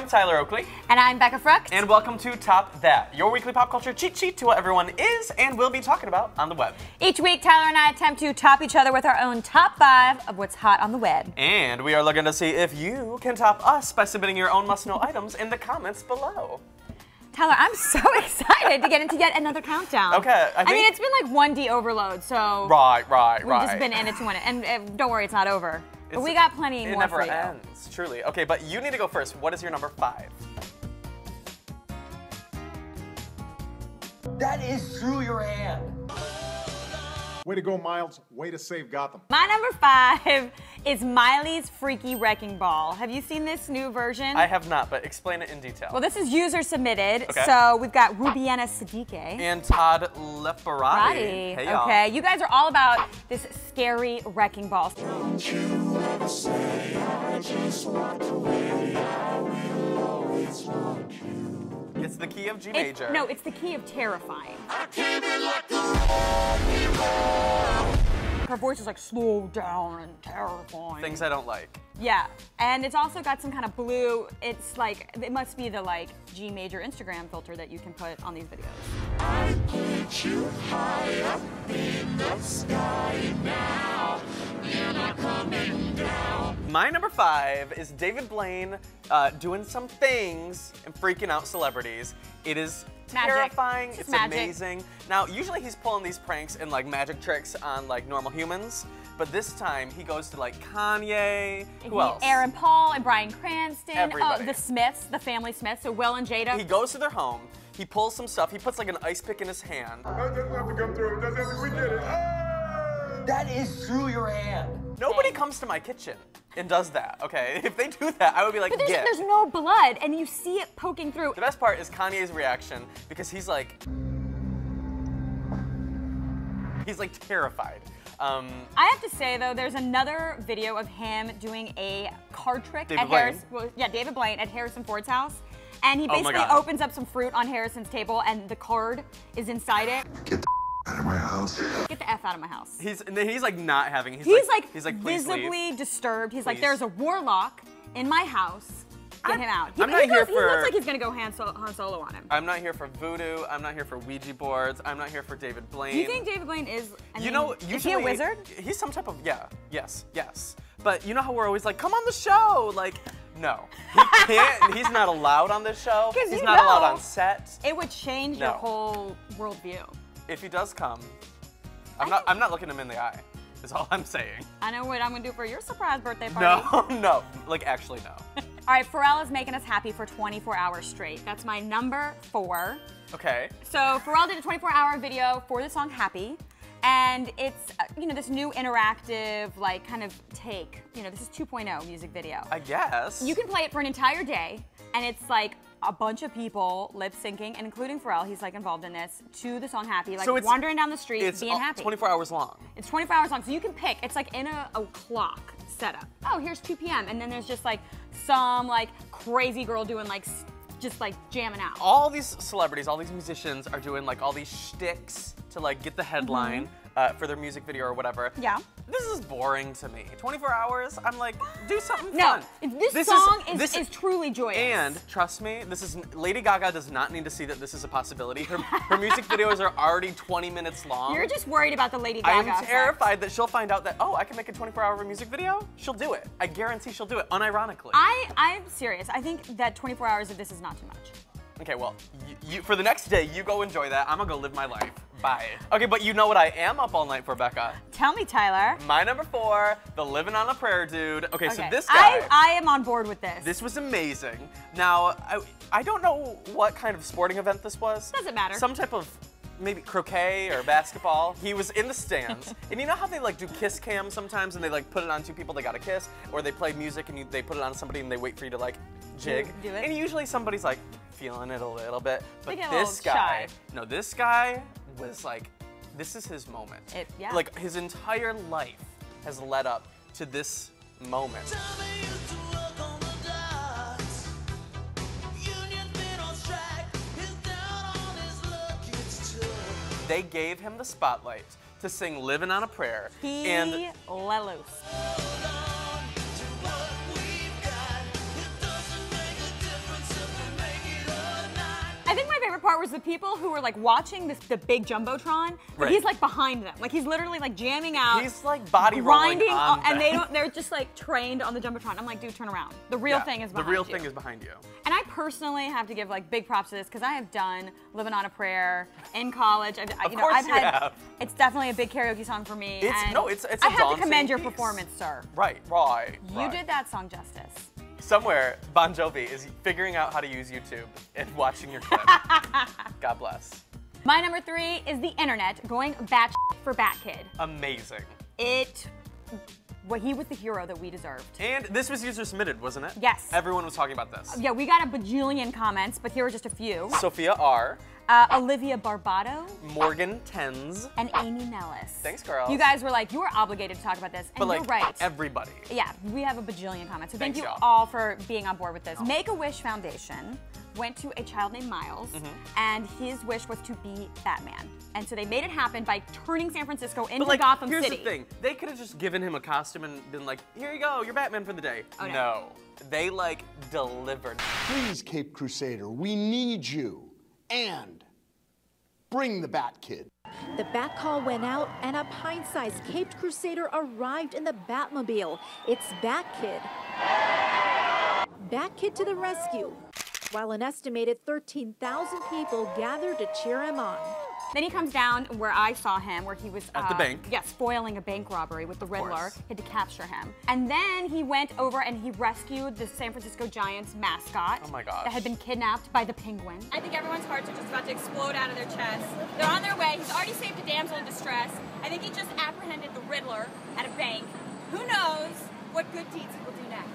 I'm Tyler Oakley. And I'm Becca Frucht. And welcome to Top That, your weekly pop culture cheat sheet to what everyone is and will be talking about on the web. Each week, Tyler and I attempt to top each other with our own top 5 of what's hot on the web. And we are looking to see if you can top us by submitting your own must-know items in the comments below. Tyler, I'm so excited to get into yet another countdown. Okay, I mean, it's been like 1D overload, so Right. We've just been in it to win it. And don't worry, it's not over. But we got plenty more for you. It never ends, truly. Okay, but you need to go first. What is your number 5? That is through your hand. Way to go, Miles. Way to save Gotham. My number 5 is Miley's Freaky Wrecking Ball. Have you seen this new version? I have not, but explain it in detail. Well, this is user submitted. Okay. So we've got Rubiana Siddique. And Todd Leparati. Hey, y'all. Okay, you guys are all about this scary wrecking ball. Don't you ever say I just walked away. I will always want you. It's the key of G major. No, it's the key of terrifying. I came in like a Her voice is like slow down and terrifying. Things I don't like. Yeah, and it's also got some kind of blue, it's like, it must be the like G major Instagram filter that you can put on these videos. I put you high up in the sky now. You're not coming down. My number 5 is David Blaine doing some things and freaking out celebrities. It is terrifying. It's amazing. Now, usually he's pulling these pranks and like magic tricks on like normal humans, but this time he goes to like Kanye. Who else? Aaron Paul and Bryan Cranston. Everybody. Oh, the Smiths, the family Smiths, so Will and Jada. He goes to their home. He pulls some stuff. He puts like an ice pick in his hand. That doesn't have to come through. We did it. That is through your hand. Nobody comes to my kitchen and does that, okay? If they do that, I would be like, But yeah. there's no blood, and you see it poking through. The best part is Kanye's reaction because he's like terrified. I have to say though, there's another video of him doing a card trick David at Blaine? David Blaine at Harrison Ford's house. And he Oh my basically God. opens up some fruit on Harrison's table and the card is inside it. Get the out of my house. Get the F out of my house. He's like not having. He's like please visibly leave. disturbed. He's like, Please. there's a warlock in my house. Get him out. I'm not here He looks for- like he's gonna go Han Solo on him. I'm not here for voodoo. I'm not here for Ouija boards. I'm not here for David Blaine. Do you think David Blaine is? You know, usually, is he a wizard? He's some type of yes. But you know how we're always like, come on the show, like. No, he can't. He's not allowed on this show. He's not allowed on set. It would change your whole worldview. If he does come, I'm not looking him in the eye. Is all I'm saying. I know what I'm gonna do for your surprise birthday party. No, like actually no. All right, Pharrell is making us happy for 24 hours straight. That's my number 4. Okay. So Pharrell did a 24-hour video for the song Happy. And it's, this new interactive, like, kind of take. This is 2.0 music video. I guess. You can play it for an entire day, and it's like a bunch of people lip syncing, and including Pharrell, he's like involved in this, to the song Happy, like wandering down the street, being happy. It's 24 hours long. It's 24 hours long, so you can pick. It's like in a clock setup. Oh, here's 2 p.m. And then there's just like some like crazy girl doing like just like jamming out. All these celebrities, all these musicians are doing like all these shticks to like get the headline for their music video or whatever. Yeah. This is boring to me. 24 hours, I'm like, do something No, fun. this song is truly joyous. And trust me, Lady Gaga does not need to see that this is a possibility. Her music videos are already 20 minutes long. You're just worried about the Lady Gaga I'm terrified that she'll find out that, oh, I can make a 24-hour music video? She'll do it. I guarantee she'll do it, unironically. I'm serious. I think that 24 hours of this is not too much. Okay, well, for the next day, you go enjoy that. I'm gonna go live my life. Bye. Okay, but you know what I am up all night for, Becca? Tell me, Tyler. My number 4, the Livin' on a Prayer dude. Okay, so this guy. I am on board with this. This was amazing. Now, I don't know what kind of sporting event this was. Doesn't matter. Some type of maybe croquet or basketball. He was in the stands. And you know how they like do kiss cam sometimes and they like put it on 2 people they gotta kiss? Or they play music and they put it on somebody and they wait for you to like jig. Do it. And usually somebody's like feeling it a little bit. But get a this little guy, shy. this guy was like, this is his moment. Yeah. Like his entire life has led up to this moment. They gave him the spotlight to sing Livin' on a Prayer. He let loose. was the people who were like watching the big Jumbotron, but he's like behind them. Like he's literally like jamming out. He's like body grinding rolling on and them. they're just like trained on the Jumbotron. I'm like, dude, turn around. The real thing is behind you. The real thing is behind you. And I personally have to give like big props to this because I have done Livin' on a Prayer in college. It's definitely a big karaoke song for me. It's I have to commend your performance, sir. Right. You did that song justice. Somewhere, Bon Jovi is figuring out how to use YouTube and watching your clip. God bless. My number 3 is the internet going batshit for Batkid. Amazing. He was the hero that we deserved. And this was user submitted, wasn't it? Yes. Everyone was talking about this. Yeah, we got a bajillion comments, but here are just a few. Sophia R. Olivia Barbado. Morgan Tens. And Amy Nellis. Thanks, girls. You guys were like, you were obligated to talk about this, and but like, you're right. Everybody. Yeah, we have a bajillion comments. So thank you y'all. all for being on board with this. Make-A-Wish Foundation went to a child named Miles, and his wish was to be Batman. And so they made it happen by turning San Francisco into Gotham City. Here's the thing. They could have just given him a costume and been like, here you go, you're Batman for the day. Oh, no. They like delivered. Please, Cape Crusader, we need you. And bring the Batkid. The Bat call went out, and a pint-sized Caped Crusader arrived in the Batmobile. It's Batkid. Batkid to the rescue, while an estimated 13,000 people gathered to cheer him on. Then he comes down where I saw him, where he was at the bank. Yeah, spoiling a bank robbery with the Riddler. He had to capture him. And then he went over and he rescued the San Francisco Giants mascot. Oh my gosh. That had been kidnapped by the Penguin. I think everyone's hearts are just about to explode out of their chests. They're on their way. He's already saved a damsel in distress. I think he just apprehended the Riddler at a bank. Who knows what good deeds he will do next.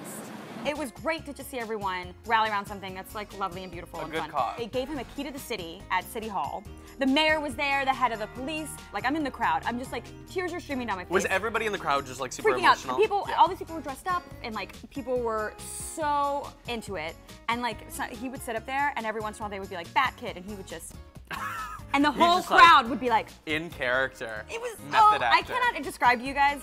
It was great to just see everyone rally around something that's like lovely and beautiful and fun. Cause. They gave him a key to the city at City Hall. The mayor was there, the head of the police. Like, I'm in the crowd. I'm just like, tears are streaming down my face. Was everybody in the crowd just like super freaking emotional? out. People, all these people were dressed up, and like people were so into it. And like he would sit up there, and every once in a while they would be like, Batkid, and he would just. And the whole crowd would be like in character. It was method actor. I cannot describe to you guys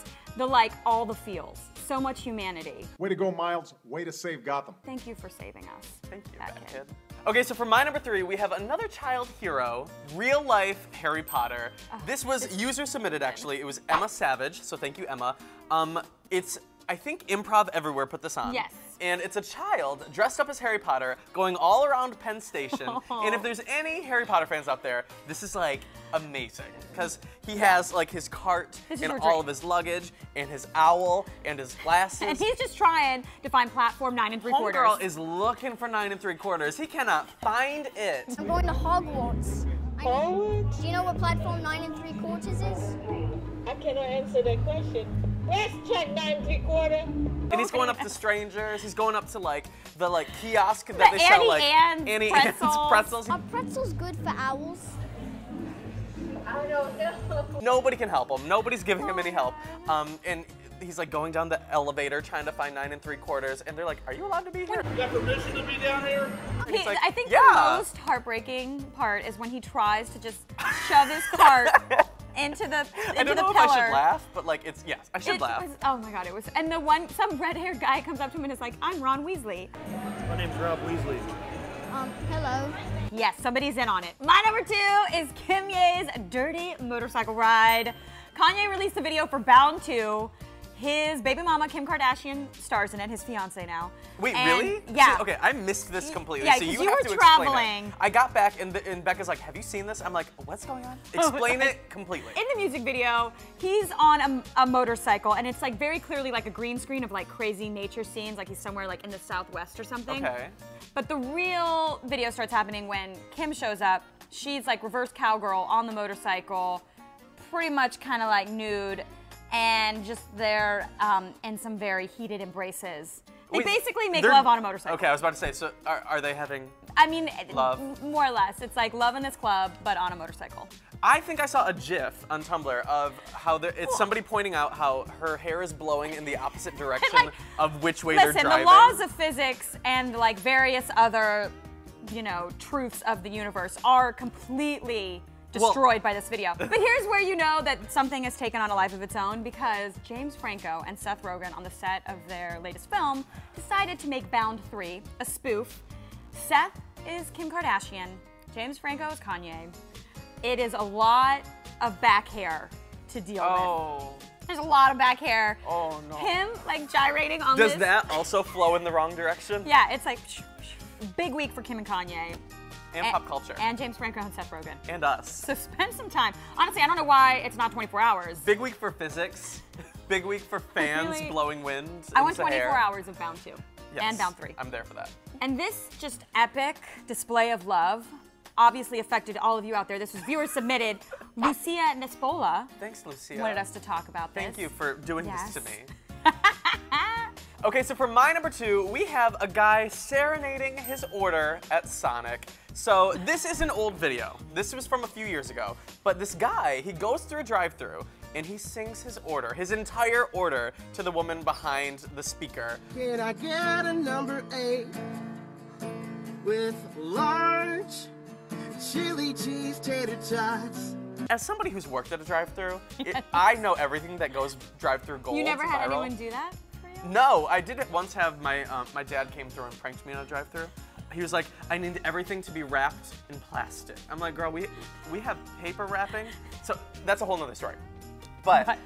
all the feels. So much humanity. Way to go, Miles. Way to save Gotham. Thank you for saving us. Thank you, Batkid. Okay, so for my number 3, we have another child hero, real life Harry Potter. This was user submitted actually. It was Emma Savage, so thank you, Emma. It's, I think Improv Everywhere put this on. Yes. And it's a child dressed up as Harry Potter going all around Penn Station. And if there's any Harry Potter fans out there, this is like amazing. Because he has like his cart and all of his luggage and his owl and his glasses. And he's just trying to find platform 9 3/4. Homegirl is looking for 9 3/4. He cannot find it. I'm going to Hogwarts. Hogwarts? Do you know what platform 9 3/4 is? I cannot answer that question. Let's check 9 3/4. And he's going up to strangers. He's going up to like the kiosk that they sell like Annie Ann's pretzels. Are pretzels good for owls? I don't know. Nobody can help him. Nobody's giving him any help. And he's like going down the elevator trying to find 9 3/4, and they're like, "Are you allowed to be here? You got permission to be down here?" I think the most heartbreaking part is when he tries to just shove his cart into the pillar. I don't know if I should laugh, but like yes, I should laugh. Oh my god, it was. And some red-haired guy comes up to him and is like, "I'm Ron Weasley." My name's Rob Weasley. Hello. Yes, somebody's in on it. My number 2 is Kimye's dirty motorcycle ride. Kanye released a video for Bound 2. His baby mama, Kim Kardashian, stars in it, his fiance now. Wait, really? Yeah. So, okay, I missed this completely. Yeah, so you were have to traveling. Explain it. I got back and Becca's like, "Have you seen this?" I'm like, "What's going on?" Explain it completely. In the music video, he's on a motorcycle, and it's like very clearly like a green screen of like crazy nature scenes, like he's somewhere like in the Southwest or something. Okay. But the real video starts happening when Kim shows up. She's like reverse cowgirl on the motorcycle, pretty much kind of like nude, and just they're in some very heated embraces. They basically make love on a motorcycle. Okay, I was about to say, so are they having I mean, love? More or less. It's like love in this club, but on a motorcycle. I think I saw a GIF on Tumblr of how it's somebody pointing out how her hair is blowing in the opposite direction of which way they're driving. Listen, the laws of physics and like various other, truths of the universe are completely destroyed by this video. But here's where you know that something has taken on a life of its own, because James Franco and Seth Rogen on the set of their latest film decided to make Bound 3 a spoof. Seth is Kim Kardashian. James Franco is Kanye. It is a lot of back hair to deal with. There's a lot of back hair. Oh no. Him like gyrating on this. Does that also flow in the wrong direction? Yeah, it's like big week for Kim and Kanye. And pop culture. And James Franco and Seth Rogen. And us. So spend some time. Honestly, I don't know why it's not 24 hours. Big week for physics. Big week for fans Really? blowing wind. I want 24 hours of Bound 2 and Bound 3. I'm there for that. And this just epic display of love obviously affected all of you out there. This was viewer submitted. Lucia Nespola. Thanks, Lucia. Wanted us to talk about this. Thank you for doing this to me. Okay, so for my number 2, we have a guy serenading his order at Sonic. So this is an old video. This was from a few years ago. But this guy, he goes through a drive-thru and he sings his order, his entire order, to the woman behind the speaker. Can I get a number 8 with large chili cheese tater tots? As somebody who's worked at a drive-thru, I know everything that goes drive-thru gold. You never had viral. anyone do that for you? No, I did once have my dad came through and pranked me on a drive-thru. He was like, I need everything to be wrapped in plastic. I'm like, girl, we have paper wrapping. So that's a whole nother story. But,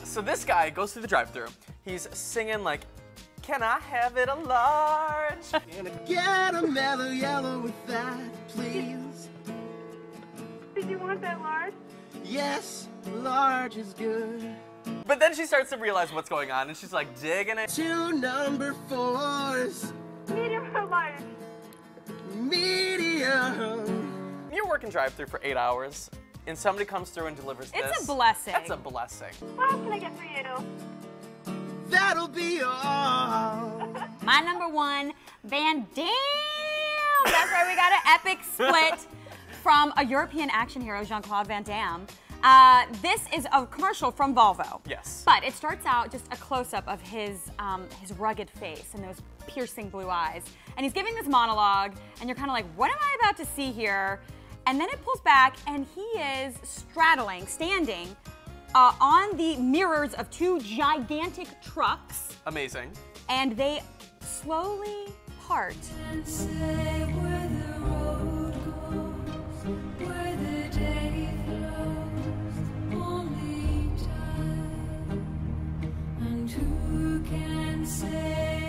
so this guy goes through the drive-thru. He's singing like, can I have it a large? Can I get a mellow yellow with that, please? Did you want that large? Yes, large is good. But then she starts to realize what's going on, and she's like digging it. 2 number 4s. Medium or large? Medium. You're working drive-thru for 8 hours, and somebody comes through and delivers this. It's a blessing. That's a blessing. What else can I get for you? That'll be all. My number 1, Van Damme. That's right, we got an epic split from a European action hero, Jean-Claude Van Damme. This is a commercial from Volvo. Yes. But it starts out just a close-up of his rugged face and those piercing blue eyes. And he's giving this monologue, and you're kind of like, what am I about to see here? And then it pulls back, and he is standing on the mirrors of 2 gigantic trucks. Amazing. And they slowly part.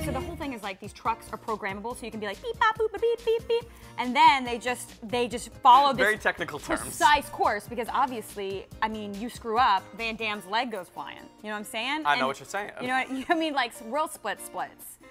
So the whole thing is like these trucks are programmable, so you can be like beep bop boop beep beep beep, and then they just follow this very technical terms. Precise course, because obviously, I mean, you screw up, Van Damme's leg goes flying. You know what I'm saying? I know what you're saying. You know what I mean? Like real splits.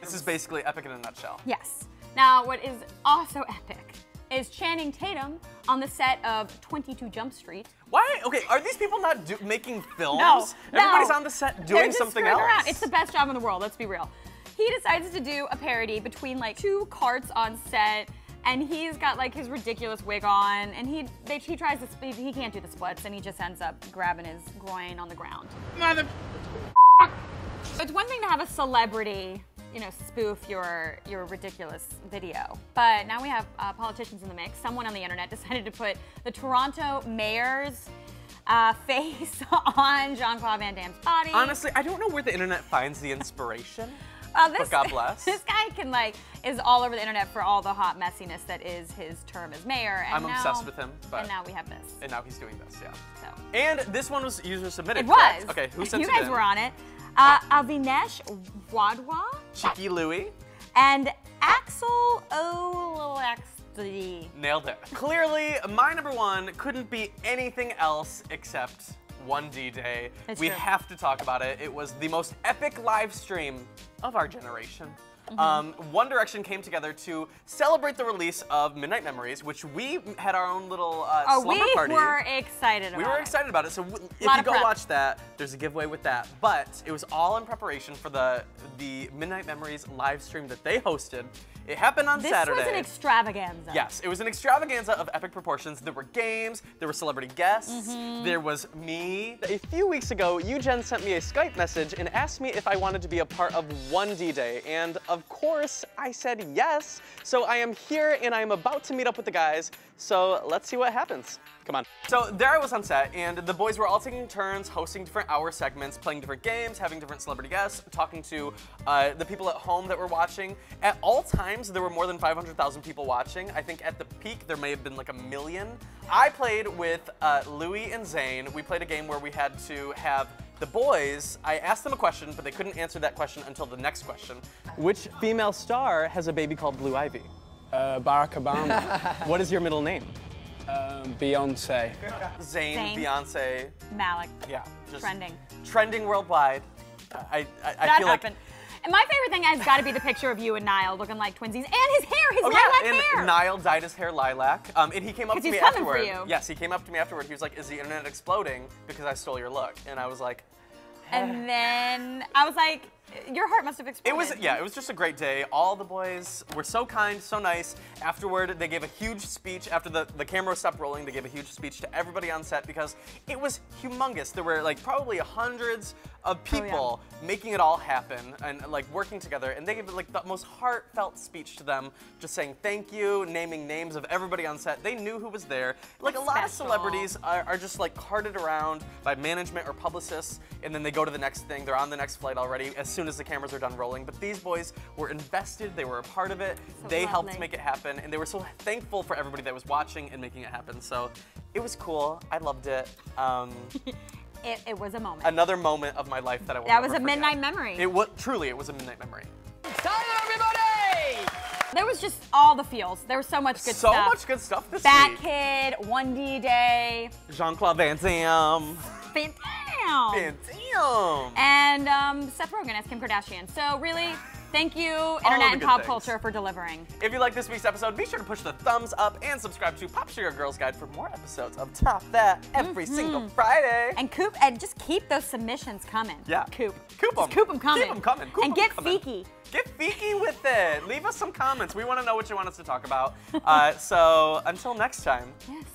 This is basically epic in a nutshell. Yes. Now, what is also epic is Channing Tatum on the set of 22 Jump Street. Why? Okay, are these people not making films? No. Everybody's on the set doing something else. Around. It's the best job in the world, let's be real. He decides to do a parody between like 2 carts on set, and he's got like his ridiculous wig on, and he tries to speak, he can't do the splits, and he just ends up grabbing his groin on the ground. Mother. It's one thing to have a celebrity, you know, spoof your ridiculous video. But now we have politicians in the mix. Someone on the internet decided to put the Toronto mayor's face on Jean-Claude Van Damme's body. Honestly, I don't know where the internet finds the inspiration. But God bless. This guy is all over the internet for all the hot messiness that is his term as mayor. And I'm obsessed with him. And now we have this. And now he's doing this, yeah. So. And this one was user submitted. It was. Okay, who sent it in? You guys were on it. Avinesh Wadwa. Cheeky Louie. And Axel Olaxty. Nailed it. Clearly, my number 1 couldn't be anything else except 1D Day. We have to talk about it. It was the most epic live stream of our generation. One Direction came together to celebrate the release of Midnight Memories, which we had our own little slumber party. We were excited about it. We were excited about it. So if you go watch that, there's a giveaway with that. But it was all in preparation for the Midnight Memories live stream that they hosted. It happened on Saturday. This was an extravaganza. Yes, it was an extravaganza of epic proportions. There were games, there were celebrity guests, there was me. A few weeks ago, Eugen sent me a Skype message and asked me if I wanted to be a part of 1D Day, and of course, I said yes. So I am here and I am about to meet up with the guys, so let's see what happens. Come on. So there I was on set, and the boys were all taking turns hosting different hour segments, playing different games, having different celebrity guests, talking to the people at home that were watching. At all times, there were more than 500,000 people watching. I think at the peak, there may have been like 1 million. I played with Louis and Zane. We played a game where we had to have the boys, I asked them a question, but they couldn't answer that question until the next question. Which female star has a baby called Blue Ivy? Barack Obama. What is your middle name? Beyonce. Zayn, Beyonce. Malik. Yeah. Just trending. Trending worldwide. I that feel happened. And my favorite thing has got to be the picture of you and Niall looking like twinsies. And his hair, his lilac hair. And Niall dyed his hair lilac. And he came up to me afterward. For you. Yes, he came up to me afterward. He was like, is the internet exploding because I stole your look? And I was like, and then I was like, your heart must have exploded. It was just a great day. All the boys were so kind, so nice. Afterward, they gave a huge speech. After the camera stopped rolling, they gave a huge speech to everybody on set because it was humongous. There were like probably hundreds of people making it all happen and like working together. And they gave like the most heartfelt speech to them, just saying thank you, naming names of everybody on set. They knew who was there. Like a lot of celebrities are just like carted around by management or publicists, and then they go to the next thing. They're on the next flight already as soon as the cameras are done rolling. But these boys were invested. They were a part of it. They helped make it happen, and they were so thankful for everybody that was watching and making it happen. So it was cool. I loved it. It was a moment. Another moment of my life that I will That was never a forget. midnight memory. It was truly. It was a midnight memory. It's time, everybody! There was just all the feels. There was so much good stuff. So much good stuff this Batkid, 1D Day. Jean-Claude Van Damme. Van Damme. And Seth Rogen as Kim Kardashian. So really, thank you, Internet and Pop Culture, for delivering. If you like this week's episode, be sure to push the thumbs up and subscribe to Popsugar Girls Guide for more episodes of Top That every single Friday. And just keep those submissions coming. Yeah. Coop them. Just coop them coming. Keep them coming. And get freaky. Get freaky with it. Leave us some comments. We want to know what you want us to talk about. So until next time. Yes.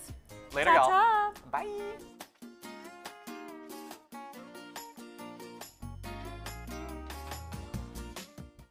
Later, y'all. Bye.